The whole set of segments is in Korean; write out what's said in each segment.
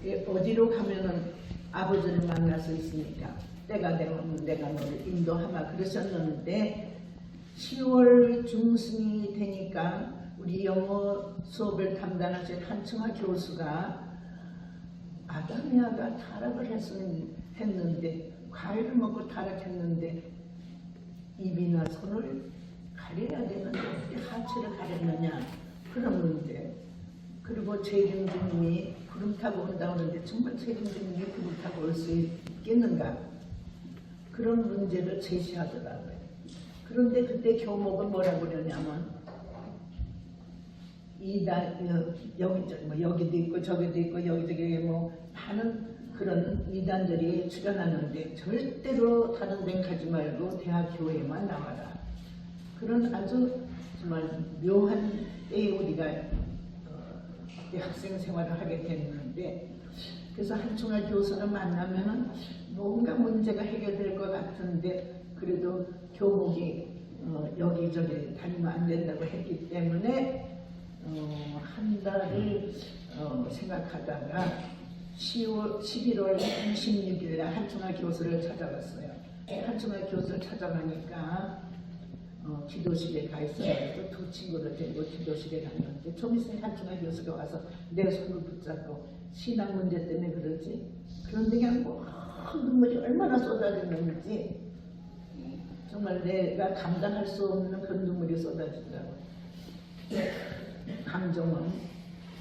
어디로 가면은 아버지를 만날 수 있으니까 때가 되면 내가 너를 인도하마 그러셨는데 10월 중순이 되니까 우리 영어 수업을 담당하신 한충아 교수가 아담이아가 타락을 했는데 과일을 먹고 타락했는데 입이나 손을 가려야 되는데 어떻게 하체를 가렸느냐 그런 문제. 그리고 재림주님이 구름 타고 온다고 하는데 정말 재림주님이 구름 타고 올 수 있겠는가 그런 문제를 제시하더라고요. 그런데 그때 교목은 뭐라고 그러냐면 여기도 있고 저기도 있고 여기저기 뭐 많은 그런 이단들이 출연하는데 절대로 다른 데 가지 말고 대학교에만 나와라. 그런 아주 정말 묘한 때에 우리가 학생 생활을 하게 됐는데 그래서 한충아 교수를 만나면은 뭔가 문제가 해결될 것 같은데 그래도 교목이 여기저기 다니면 안 된다고 했기 때문에 한 달을 생각하다가 11월 26일 날 한충아 교수를 찾아갔어요. 한충아 교수를 찾아가니까 기도실에 가 있어서 두 친구를 데리고 기도실에 갔는데 좀 있으면 한충아 교수가 와서 내 손을 붙잡고 신앙 문제 때문에 그러지 그런데 그냥 뭐 눈물이 얼마나 쏟아졌는지 정말 내가 감당할 수 없는 그런 눈물이 쏟아지더라고요. 감정은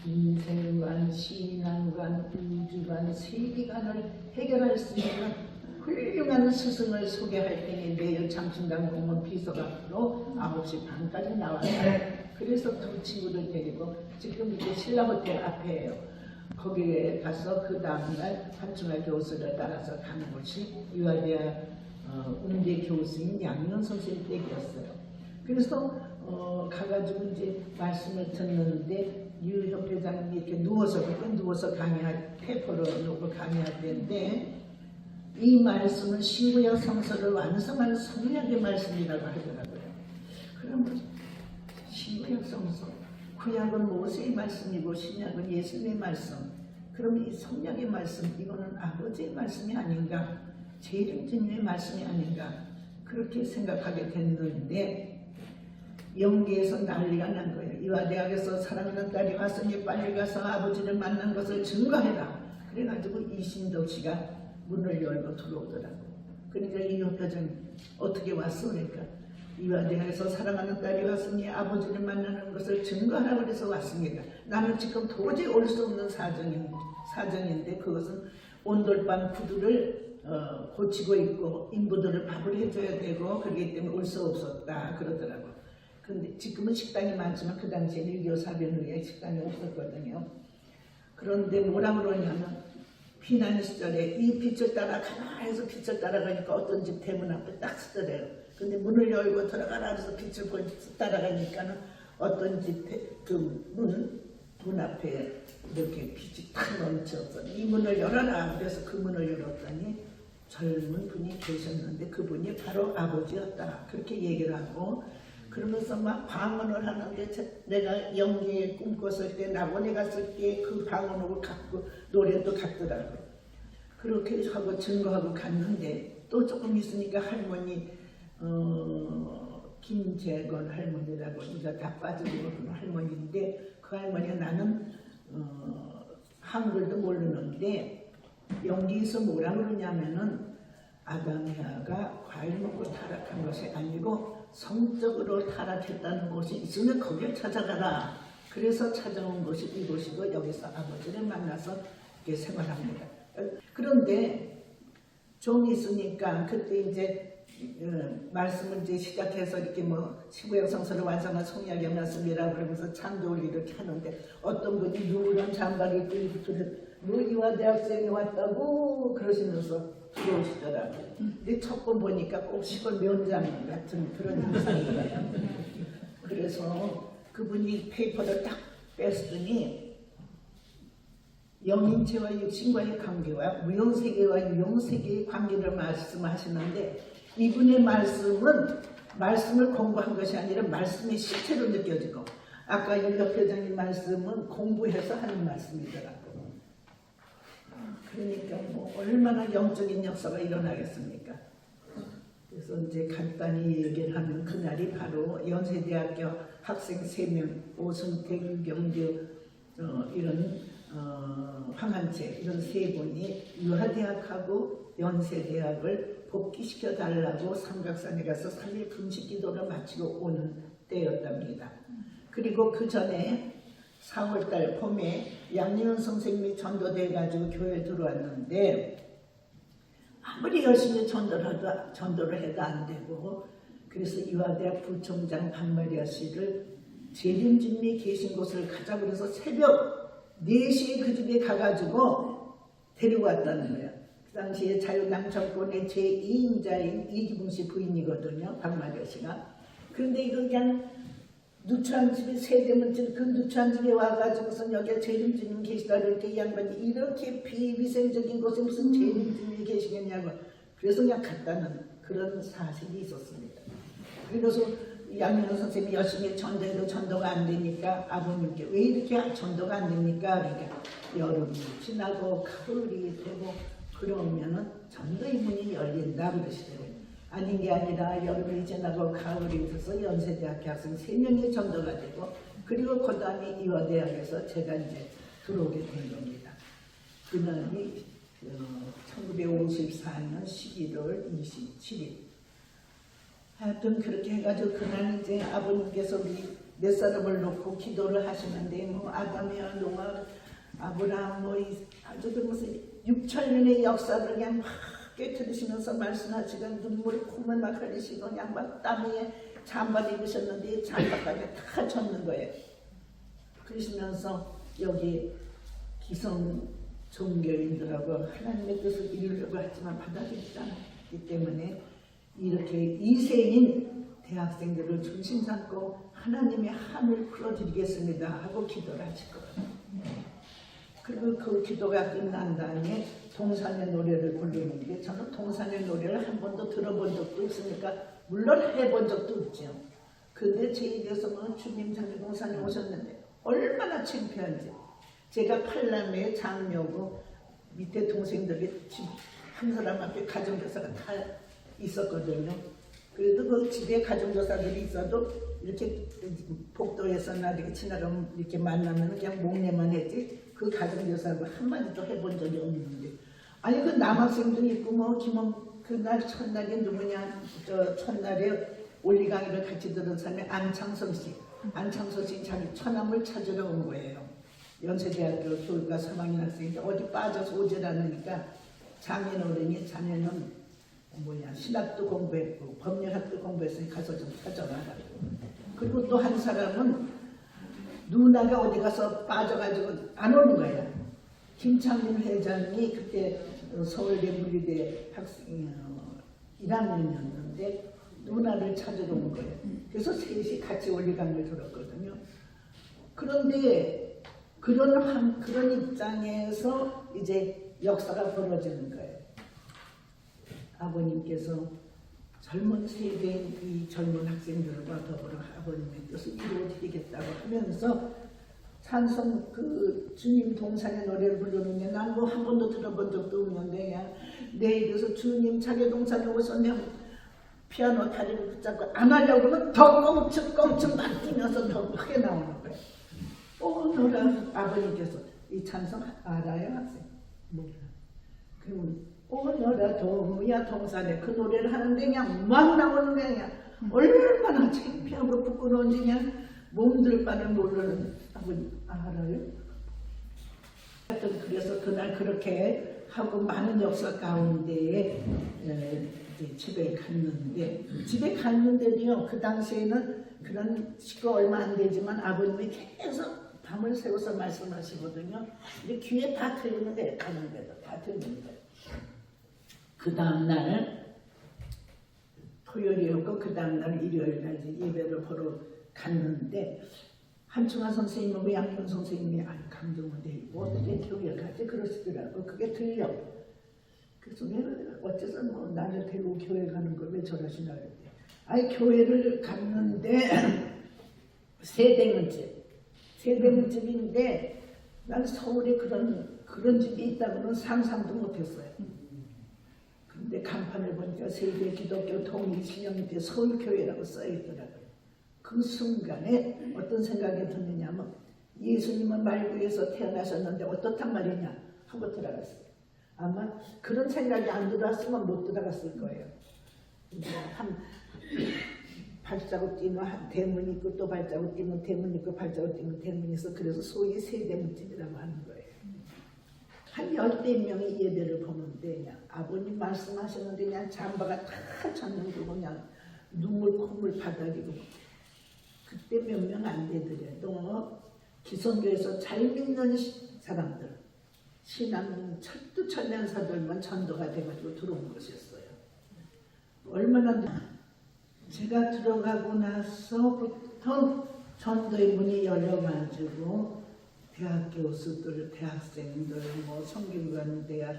인생관, 신앙관, 우주관, 세계관을 해결할 수 있는 훌륭한 스승을 소개할 테니 내일 장충당 공원 비서관으로 9시 반까지 나왔어요. 그래서 두 친구를 데리고 지금 이제 신라호텔 앞에예요. 거기에 가서 그 다음날 한충아 교수를 따라서 가는 곳이 유아대학 음대 교수인 양희원 선생님 댁이었어요. 그래서 가가지고 이제 말씀을 듣는데 유 협회장님이 이렇게 누워서 페퍼로 놓고 강의할 때인데 이 말씀은 신구약 성서를 완성한 성약의 말씀이라고 하더라고요. 그럼 신구약 성서, 구약은 모세의 말씀이고 신약은 예수님의 말씀. 그럼 이 성약의 말씀, 이거는 아버지의 말씀이 아닌가, 재림주님의 말씀이 아닌가 그렇게 생각하게 됐는데 영계에서 난리가 난 거예요. 이화대학에서 사랑하는 딸이 왔으니 빨리 가서 아버지를 만난 것을 증거해라. 그래가지고 이신덕 씨가 문을 열고 들어오더라고. 그러니까 이 협회장이 어떻게 왔어? 그러니까 이화대학에서 사랑하는 딸이 왔으니 아버지를 만나는 것을 증거하라고 해서 왔습니다. 나는 지금 도저히 올 수 없는 사정인데 그것은 온돌방 구두를 고치고 있고 인부들을 밥을 해줘야 되고 그렇기 때문에 올 수 없었다 그러더라고. 근데 지금은 식당이 많지만 그 당시에 6.25 사변 후에 식당이 없었거든요. 그런데 뭐라 그러냐면 피난 시절에 이 빛을 따라 가만히 해서 빛을 따라가니까 어떤 집 대문 앞에 딱 서더래요. 근데 문을 열고 들어가라 해서 빛을 따라가니까는 어떤 집 문 앞에 이렇게 빛이 탁 넘쳤어. 이 문을 열어라. 그래서 그 문을 열었더니 젊은 분이 계셨는데 그분이 바로 아버지였다. 그렇게 얘기를 하고 그러면서 막 방언을 하는데 내가 연기에 꿈꿨을 때 낙원에 갔을 때 그 방언을 갖고 노래도 같더라고요. 그렇게 하고 증거하고 갔는데 또 조금 있으니까 할머니 김재건 할머니라고 이가 다 빠지고 그런 할머니인데 그 할머니가 나는 한글도 모르는데 연기에서 뭐라 그러냐면은 아담이아가 과일 먹고 타락한 것이 아니고 성적으로 타락했다는 곳이 있으면 거기를 찾아가라. 그래서 찾아온 것이 이곳이고 여기서 아버지를 만나서 이렇게 생활합니다. 그런데 좀 있으니까 그때 이제 말씀을 이제 시작해서 이렇게 뭐 신구약 성서를 완성한 성약의 말씀이라고 그러면서 찬도를 이렇게 하는데 어떤 분이 누런 장갑을 입고 뭐 이화대학생이 왔다고 그러시면서 들어오시더라고요. 근데 첫 번 보니까 꼭 시골 면장 같은 그런 인상이에요. 그래서 그분이 페이퍼를 딱 뺐더니 영인체와 육신과의 관계와 무용세계와 유용세계의 관계를 말씀하시는데 이분의 말씀은 말씀을 공부한 것이 아니라 말씀의 실체로 느껴지고 아까 윤혁회장님 말씀은 공부해서 하는 말씀이더라고요. 그러니까 뭐 얼마나 영적인 역사가 일어나겠습니까? 그래서 이제 간단히 얘기를 하면 그날이 바로 연세대학교 학생 3명, 오승택, 유경규 이런 황한채 이런 3분이 유하대학하고 연세대학을 복귀시켜 달라고 삼각산에 가서 3일 금식 기도를 마치고 오는 때였답니다. 그리고 그 전에 4월달 봄에 양리원 선생님이 전도돼가지고 교회에 들어왔는데 아무리 열심히 전도를 해도 안 되고, 그래서 유아대학 부총장 박마리아 씨를 재림주님이 계신 곳을 가자고 해서 새벽 4시에 그 집에 가가지고 데리고 왔다는 거예요. 그 당시에 자유당 정권의 제2인자인 이기붕 씨 부인이거든요, 박마리아 씨가. 그런데 이거 그냥 누추한 집에 세대문집 그 누추한 집에 와가지고서 여기에 재림주님 계시다 그러니까 이 양반이 이렇게 비위생적인 곳에 무슨 재림주님이 계시겠냐고 그래서 그냥 갔다는 그런 사실이 있었습니다. 그래서 양민호 선생님이 열심히 전도해도 전도가 안 되니까 아버님께 왜 이렇게 전도가 안 됩니까? 그러니까 여름이 지나고 가을이 되고 그러면은 전도의 문이 열린다 그러시더라고요. 아닌 게 아니라 여름이 지나고 가을이 돼서 연세대학교 학생 3명이 전도가 되고, 그리고 그 다음에 이화대학에서 제가 이제 들어오게 된 겁니다. 그날이 1954년 11월 27일. 하여튼 그렇게 해가지고 그날 이제 아버님께서 우리 4사람을 놓고 기도를 하시는데 뭐 아담이야 노아 아브라함 뭐 아주 무슨 6천년의 역사를 그냥 막 깨트리시면서 말씀하시고 눈물이 콧물 막 흘리시고 양반 땀 위에 잠바를 입으셨는데 잠바까지 다 젖는 거예요. 그러시면서 여기 기성 종교인들하고 하나님의 뜻을 이루려고 하지만 받아들이지 않기 때문에 이렇게 이세인 대학생들을 중심 삼고 하나님의 함을 풀어드리겠습니다 하고 기도를 하실 거예요. 그리고 그 기도가 끝난 다음에 동산의 노래를 부르는데 저는 동산의 노래를 한 번도 들어본 적도 없으니까 물론 해본 적도 없죠. 근데 제 입에서는 주님 장미동산에 오셨는데 얼마나 창피한지. 제가 팔남의 장녀고 밑에 동생들이 한 사람 앞에 가정교사가 다 있었거든요. 그래도 그 집에 가정교사들이 있어도 이렇게 복도에서나 이렇게 지나가면 이렇게 만나면 그냥 목례만 했지 그 가정교사하고 한마디도 해본 적이 없는데, 아니 그 남학생도 있고 뭐 김원 그날 첫날에 누구냐 저 첫날에 원리 강의를 같이 들은 사람이 안창선 씨, 안창선 씨 자기 처남을 찾으러 온 거예요. 연세대학교 교육과 3학년 학생인데 어디 빠져서 오질 않으니까 장인어른이 자네는 신학도 공부했고 법률학도 공부했으니 가서 좀 찾아와라. 그리고 또 한 사람은 누나가 어디 가서 빠져가지고 안 오는 거예요. 김창민 회장이 그때 서울대 물리대 학생 1학년이었는데 누나를 찾으러 온 거예요. 그래서 셋이 같이 원리강을 들었거든요. 그런데 그런 입장에서 이제 역사가 벌어지는 거예요. 아버님께서 젊은 세대인 이 젊은 학생들과 더불어 아버님의 뜻을 이루어드리겠다고 하면서 찬송 그 주님 동산의 노래를 부르는데 난 뭐 한 번도 들어본 적도 없는데 그냥 내 입에서 주님 자기 동산에 오셨냐 피아노 다리를 붙잡고 안 하려고 그러면 더 껑충껑충 막 뛰면서 더 크게 나오는 거예요. 오너라 아버님께서 이 찬송 알아요 학생? 몰라. 그러면 오너라 동무야 동산에 그 노래를 하는데 그냥 막 나오는 거야. 그냥 얼마나 창피하고 부끄러운지 그냥 몸둘 바를 모르는 아버님 알아요? 하여튼 그래서 그날 그렇게 하고 많은 역사 가운데에 집에 갔는데도요 그 당시에는 그런 식구 얼마 안 되지만 아버님이 계속 밤을 새워서 말씀하시거든요. 근데 귀에 다 들리는 거예요. 가는데도 다 들리는 거예요. 그 다음날 토요일이었고 그 다음날 일요일날 예배를 보러 갔는데 한충환 선생님하고 양현 선생님이 강정원대 어떻게 교회 가지 그러시더라고. 그게 들려. 그래서 내가 어째서 뭐 나를 데리고 교회 가는 걸 왜 저러시나 그랬대. 아니 교회를 갔는데 세대문집인데 난 서울에 그런 집이 있다고는 상상도 못했어요. 근데 간판을 보니까 세계 기독교 통일신영대 서울교회라고 써있더라고요. 그 순간에 어떤 생각이 드느냐면 예수님은 말구에서 태어나셨는데 어떻단 말이냐 하고 들어갔어요. 아마 그런 생각이 안 들어왔으면 못 들어갔을 거예요. 한 발자국 뛰면 한 대문이 있고 또 발자국 뛰면 대문이 있고 발자국 뛰면 대문이 있어. 그래서 소위 세대문집이라고 하는 거예요. 한 10대 명이 예배를 보는데 그냥 아버님 말씀하셨는데 그냥 잠바가 다 젖는고 그냥 눈물 콧물 바닥이고 그때 몇 명 안 되더래. 또 기성교에서 잘 믿는 사람들 신앙 철두철면사들만 전도가 돼가지고 들어온 것이었어요. 얼마나 제가 들어가고 나서부터 전도의 문이 열려가지고 대학 교수들, 대학생들, 뭐 성균관대학,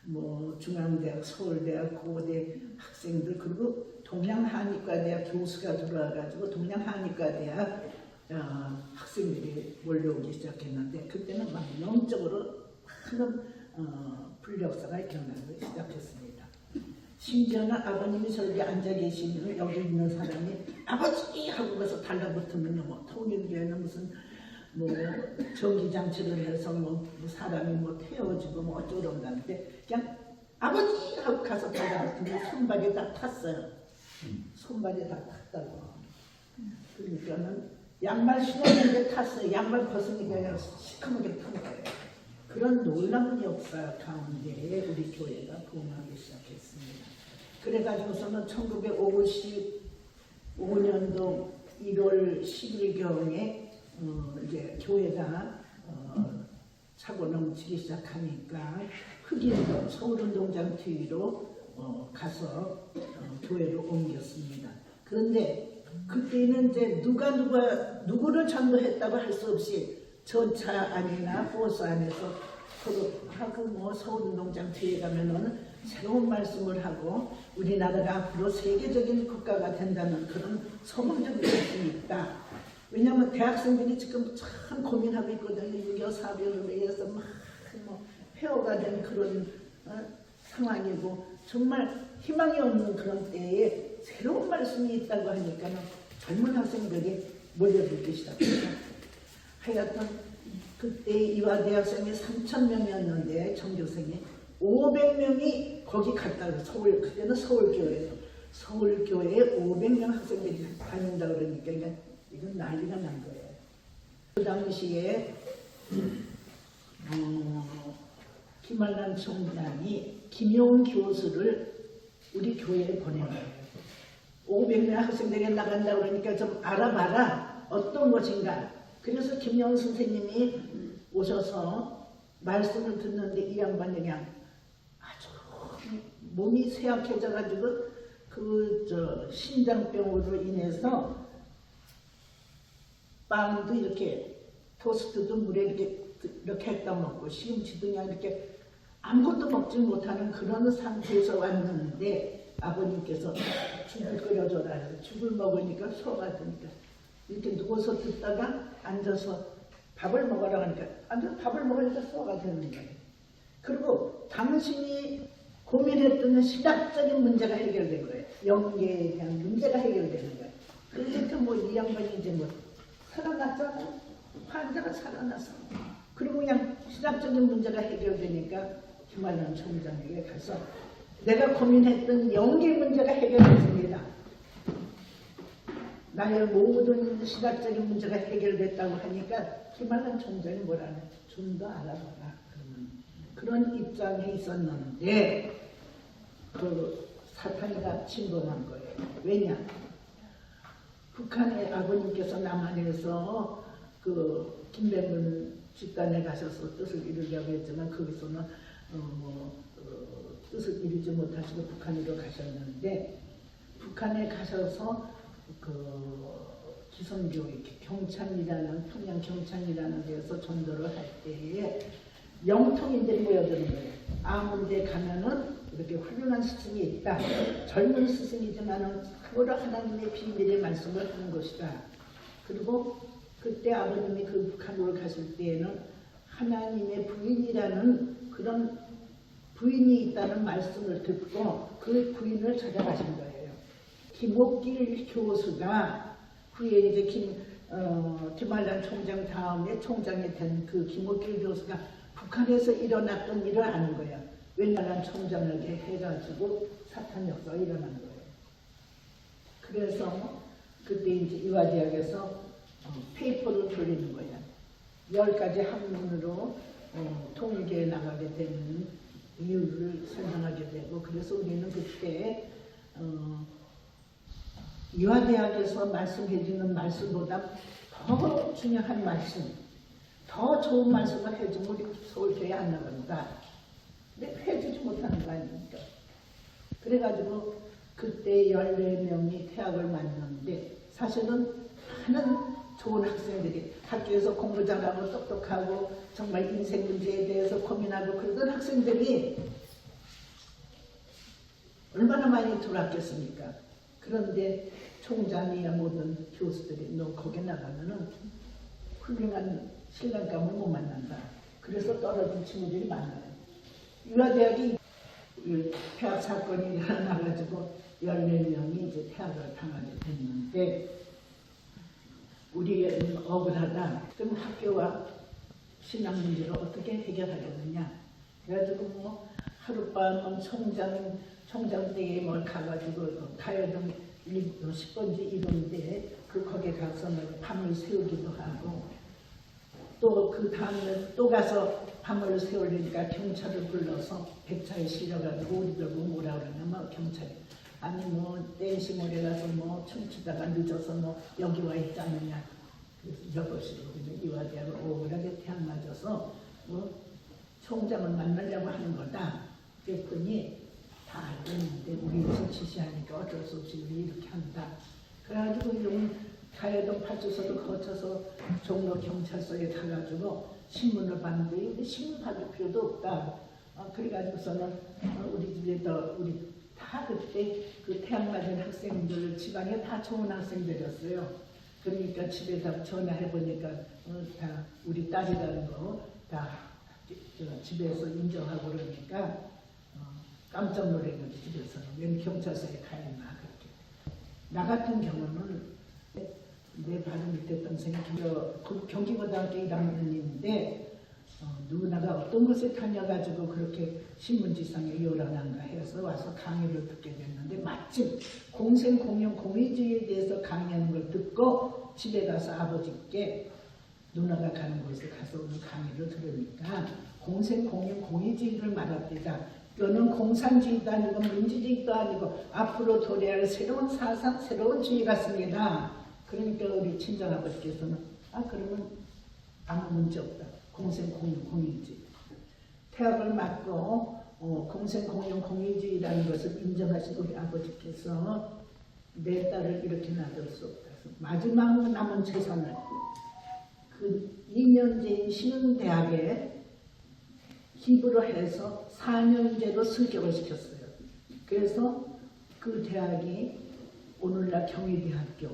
뭐 중앙대학, 서울대학, 고대 학생들 그리고 동양한의과대학 교수가 들어와가지고 동양한의과대학 학생들이 몰려오기 시작했는데 그때는 막 영적으로 큰 불력사가 일어나기 시작했습니다. 심지어는 아버님이 저기 앉아 계시면 여기 있는 사람이 아버지 하고 가서 달라붙으면 뭐 통일교회는 무슨 뭐 전기장치를 해서 뭐 사람이 뭐 태워지고 뭐 어쩌고 그런다는데 그냥 아버지 하고 가서 달라붙으면 손발이 다 탔어요. 손발이 다 탔다고. 그러니까는 양말 신었는데 탔어요. 양말 벗으니까 그냥 시커멓게 탄 거예요. 그런 놀라운 역사 가운데 우리 교회가 부흥하기 시작했습니다. 그래가지고서는 1955년도 1월 10일경에 이제 교회가 차고 넘치기 시작하니까 흑인도 서울운동장 뒤로 가서 교회로 옮겼습니다. 그런데 그때는 이제 누구를 전도했다고 할 수 없이 전차 안이나 버스 안에서 서로 하고 뭐 서울운동장 뒤에 가면은 새로운 말씀을 하고 우리나라가 앞으로 세계적인 국가가 된다는 그런 소망적인 말씀이 있다. 왜냐하면 대학생들이 지금 참 고민하고 있거든요. 유교 사변으로 인해서 막 뭐 폐허가 된 그런 상황이고 정말 희망이 없는 그런 때에 새로운 말씀이 있다고 하니까 젊은 학생들이 몰려들기 시작했다. 하여튼 그때 이화대학생이 3,000명이었는데 전교생이 500명이 거기 갔다고 서울 그때는 서울교회에서 서울교회에 500명 학생들이 다닌다 그러니까 이건 난리가 난 거예요. 그 당시에 김한남 총장이 김용 교수를 우리 교회에 보낸 거예요. 500명 학생들이 나간다 그러니까 좀 알아봐라 어떤 것인가. 그래서 김용 선생님이 오셔서 말씀을 듣는데 이 양반이 그냥 아주 몸이 쇠약해져가지고 심장병으로 인해서 빵도 이렇게 토스트도 물에 이렇게 했다 먹고 시금치도 그냥 이렇게 아무것도 먹지 못하는 그런 상태에서 왔는데 아버님께서 죽을 끓여줘라 해서 죽을 먹으니까 소화가 되니까 이렇게 누워서 듣다가 앉아서 밥을 먹으라고 하니까 앉아서 밥을 먹으니까 소화가 되는 거예요. 그리고 당신이 고민했던 신학적인 문제가 해결된 거예요. 영계에 대한 문제가 해결되는 거예요. 그러니까 뭐 이 양반이 이제 뭐 살아났잖아. 환자가 살아나서. 그리고 그냥 신학적인 문제가 해결되니까 김한남 총장에게 가서 내가 고민했던 영계 문제가 해결됐습니다. 나의 모든 신학적인 문제가 해결됐다고 하니까 김한남 총장이 뭐라네? 좀 더 알아봐라. 그런 입장에 있었는데 그 사탄이가 침범한 거예요. 왜냐? 북한의 아버님께서 남한에서 그 김백문 집단에 가셔서 뜻을 이루려고 했지만 거기서는 뜻을 이루지 못하시고 북한으로 가셨는데 북한에 가셔서 그 기성교회 경창이라는 평양 경창이라는 데서 전도를 할 때에 영통인들이 모여드는 거예요. 아무데 가면은 이렇게 훌륭한 스승이 있다. 젊은 스승이지만은 그거로 하나님의 비밀의 말씀을 하는 것이다. 그리고 그때 아버님이 그 북한으로 가실 때에는 하나님의 부인이라는 그런 부인이 있다는 말씀을 듣고 그 부인을 찾아가신 거예요. 김옥길 교수가 후에 이제 김한란 총장 다음에 총장이 된 그 김옥길 교수가 북한에서 일어났던 일을 아는 거예요. 웬만한 총장을 해가지고 사탄 역사가 일어난 거예요. 그래서 그때 이제 이화대학에서 페이퍼를 돌리는 거야. 10가지 학문으로 통일계에 나가게 되는 이유를 설명하게 되고, 그래서 우리는 그때 이화대학에서 말씀해 주는 말씀보다 더 중요한 말씀, 더 좋은 말씀을 해주면 우리 서울교회 안 나간다. 근데 해주지 못하는 거 아닙니까? 그래가지고 그때 14명이 태학을 만났는데, 사실은 많은 좋은 학생들이 학교에서 공부 잘하고 똑똑하고 정말 인생 문제에 대해서 고민하고 그러던 학생들이 얼마나 많이 들어왔겠습니까? 그런데 총장이야 모든 교수들이 너 거기 나가면은 훌륭한 신랑감을 못 만난다. 그래서 떨어진 친구들이 많아요. 유아대학이 태학 사건이 일어나가지고 14명이 이제 태학을 당하게 됐는데, 우리 억울하다. 그럼 학교와 신앙 문제를 어떻게 해결하겠느냐. 그래가지고 뭐 하룻밤 총장 댁에 뭘 가가지고 가요동 10번지 이런데 거기에 가서 밤을 새우기도 하고, 또 그 다음날 또 가서 밤을 새우려니까 경찰을 불러서 백차에 실려가지고 우리들 보고 뭐라 그러냐면 경찰이 아니 뭐 댄싱홀에 가서 뭐 춤추다가 늦어서 뭐 여기 와 있다느냐. 그래서 이것으로 이화대학을 억울하게 태양 맞아서 뭐 총장을 만나려고 하는 거다. 그랬더니 다 알고 있는데 우리 지시하니까 어쩔 수 없이 우리 이렇게 한다. 그래가지고 이런 가야동 파출소를 거쳐서 종로 경찰서에 가가지고 신문을 봤는데 신문 받을 필요도 없다. 그래가지고서는 우리 집에도 우리 다 그때 그 태양 맞은 학생들 집안에 다 좋은 학생들이었어요. 그러니까 집에다 전화해 보니까 다 우리 딸이라는 거 다 집에서 인정하고 그러니까 깜짝 놀란 거지. 집에서는 웬 경찰서에 가 있나 그렇게. 나 같은 경우는 내 바로 밑에 동생이 경기고등학교 1학년인데 누나가 어떤 곳에 다녀가지고 그렇게 신문지상에 요란한가 해서 와서 강의를 듣게 됐는데, 마침 공생 공영 공의주의에 대해서 강의하는 걸 듣고 집에 가서 아버지께 누나가 가는 곳에 가서 오늘 강의를 들으니까 공생 공영 공의주의를 말합니다. 이거는 공산주의도 아니고 민주주의도 아니고 앞으로 도래할 새로운 사상, 새로운 주의 같습니다. 그러니까 우리 친정아버지께서는 그러면 아무 문제 없다. 공생공유주의. 태학을 맡고 공생공유주의라는 것을 인정하신 우리 아버지께서 내 딸을 이렇게 놔둘 수 없다. 마지막 남은 재산을 그 2년제인 신흥대학에 기부를 해서 4년제로 승격을 시켰어요. 그래서 그 대학이 오늘날 경희대학교,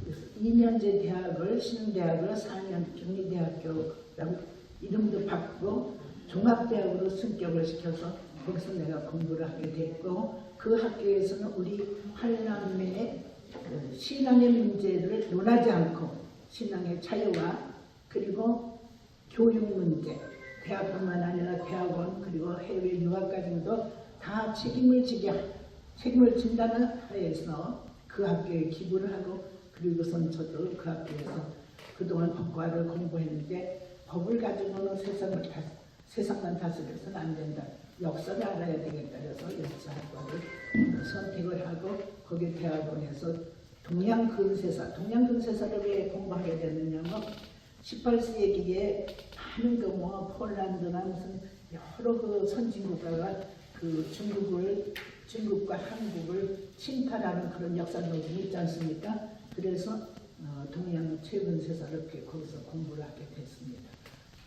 그래서 2년제 대학을 신흥대학을 4년 경희대학교라고 이름도 바꾸고 종합대학으로 승격을 시켜서 거기서 내가 공부를 하게 됐고, 그 학교에서는 우리 한남매의 신앙의 문제를 논하지 않고 신앙의 자유와 그리고 교육 문제, 대학뿐만 아니라 대학원 그리고 해외 유학까지도 다 책임을 진다는 하에서 그 학교에 기부를 하고, 그리고선 저도 그 학교에서 그동안 법과를 공부했는데 법을 가지고는 세상만 다스려서는 안 된다. 역사를 알아야 되겠다. 그래서 역사학과를 선택을 하고 거기 대학원에서 동양근세사를 왜 공부하게 됐느냐면 18세기에 많은 폴란드나 무슨 여러 그 선진국가가 그 중국과 한국을 침탈하는 그런 역사 노동이 있지 않습니까? 그래서 동양 최근세사를 거기서 공부를 하게 됐습니다.